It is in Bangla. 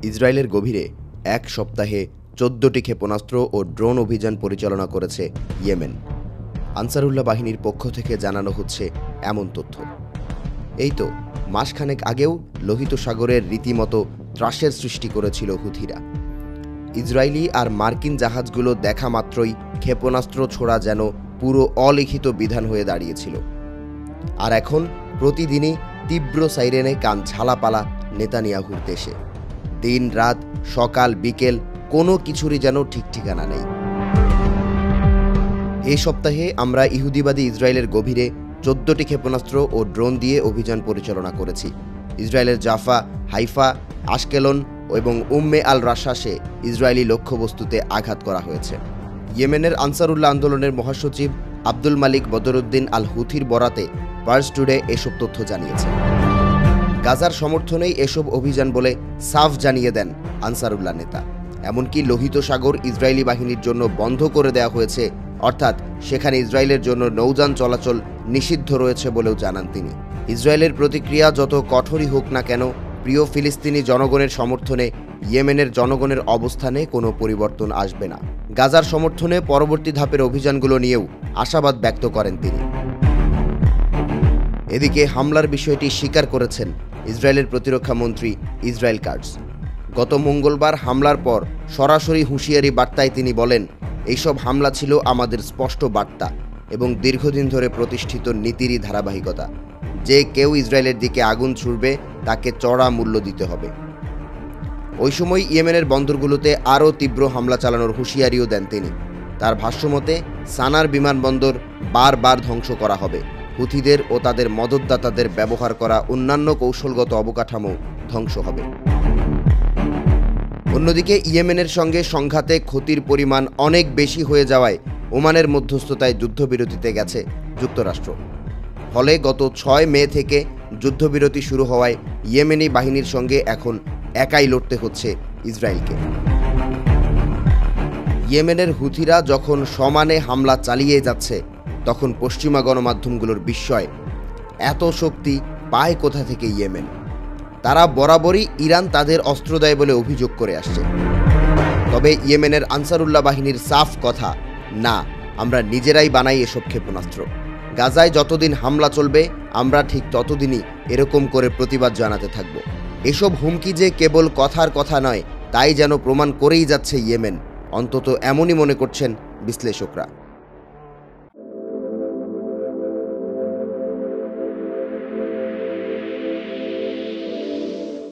ইসরায়েলের গভীরে এক সপ্তাহে ১৪টি ক্ষেপণাস্ত্র ও ড্রোন অভিযান পরিচালনা করেছে ইয়েমেন। আনসারুল্লাহ বাহিনীর পক্ষ থেকে জানানো হচ্ছে এমন তথ্য। এই তো মাসখানেক আগেও লোহিত সাগরের রীতিমতো ত্রাসের সৃষ্টি করেছিল হুথিরা। ইসরায়েলি আর মার্কিন জাহাজগুলো দেখা মাত্রই ক্ষেপণাস্ত্র ছোড়া যেন পুরো অলিখিত বিধান হয়ে দাঁড়িয়েছিল। আর এখন প্রতিদিনই তীব্র সাইরেনে কান ঝালাপালা নেতানিয়াহুর দেশে। দিন রাত সকাল বিকেল কোনো কিছুরই যেন ঠিক ঠিকানা নেই। এই সপ্তাহে আমরা ইহুদিবাদী ইসরায়েলের গভীরে ১৪টি ক্ষেপণাস্ত্র ও ড্রোন দিয়ে অভিযান পরিচালনা করেছি। ইসরায়েলের জাফা, হাইফা, আশকেলন এবং উম্মে আল রাশাসে ইসরায়েলি লক্ষ্যবস্তুতে আঘাত করা হয়েছে। ইয়েমেনের আনসারুল্লাহ আন্দোলনের মহাসচিব আব্দুল মালিক বদরুদ্দিন আল হুথির বরাতে পার্স টুডে এসব তথ্য জানিয়েছে। গাজার সমর্থনেই এসব অভিযান বলে সাফ জানিয়ে দেন আনসারুল্লাহ নেতা। এমনকি লোহিত সাগর ইসরায়েলি বাহিনীর জন্য বন্ধ করে দেওয়া হয়েছে, অর্থাৎ সেখানে ইসরায়েলের জন্য নৌযান চলাচল নিষিদ্ধ রয়েছে বলেও জানান তিনি। ইসরায়েলের প্রতিক্রিয়া যত কঠোরই হোক না কেন, প্রিয় ফিলিস্তিনি জনগণের সমর্থনে ইয়েমেনের জনগণের অবস্থানে কোনো পরিবর্তন আসবে না। গাজার সমর্থনে পরবর্তী ধাপের অভিযানগুলো নিয়েও আশাবাদ ব্যক্ত করেন তিনি। এদিকে হামলার বিষয়টি স্বীকার করেছেন ইসরায়েলের প্রতিরক্ষা মন্ত্রী ইসরায়েল কাটজ। গত মঙ্গলবার হামলার পর সরাসরি হুঁশিয়ারি বার্তায় তিনি বলেন, এইসব হামলা ছিল আমাদের স্পষ্ট বার্তা এবং দীর্ঘদিন ধরে প্রতিষ্ঠিত নীতিরই ধারাবাহিকতা। যে কেউ ইসরায়েলের দিকে আগুন ছুড়বে তাকে চড়া মূল্য দিতে হবে। ওই সময় ইয়েমেনের বন্দরগুলোতে আরও তীব্র হামলা চালানোর হুঁশিয়ারিও দেন তিনি। তার ভাষ্যমতে সানার বিমানবন্দর বারবার ধ্বংস করা হবে। হুথিদের ও তাদের মদতদাতাদের ব্যবহার করা অন্যান্য কৌশলগত অবকাঠামো ধ্বংস হবে। অন্যদিকে ইয়েমেনের সঙ্গে সংঘাতে ক্ষতির পরিমাণ অনেক বেশি হয়ে যাওয়ায় ওমানের মধ্যস্থতায় যুদ্ধবিরতিতে গেছে যুক্তরাষ্ট্র। ফলে গত ৬ মে থেকে যুদ্ধবিরতি শুরু হওয়ায় ইয়েমেনি বাহিনীর সঙ্গে এখন একাই লড়তে হচ্ছে ইসরায়েলকে। ইয়েমেনের হুথিরা যখন সমানে হামলা চালিয়ে যাচ্ছে, তখন পশ্চিমা গণমাধ্যমগুলোর বিস্ময়, এত শক্তি পায় কোথা থেকে ইয়েমেন? তারা বরাবরই ইরান তাদের অস্ত্র দেয় বলে অভিযোগ করে আসছে। তবে ইয়েমেনের আনসারুল্লাহ বাহিনীর সাফ কথা, না, আমরা নিজেরাই বানাই এসব ক্ষেপণাস্ত্র। গাজায় যতদিন হামলা চলবে আমরা ঠিক ততদিনই এরকম করে প্রতিবাদ জানাতে থাকব। এসব হুমকি যে কেবল কথার কথা নয়, তাই যেন প্রমাণ করেই যাচ্ছে ইয়েমেন, অন্তত এমনই মনে করছেন বিশ্লেষকরা।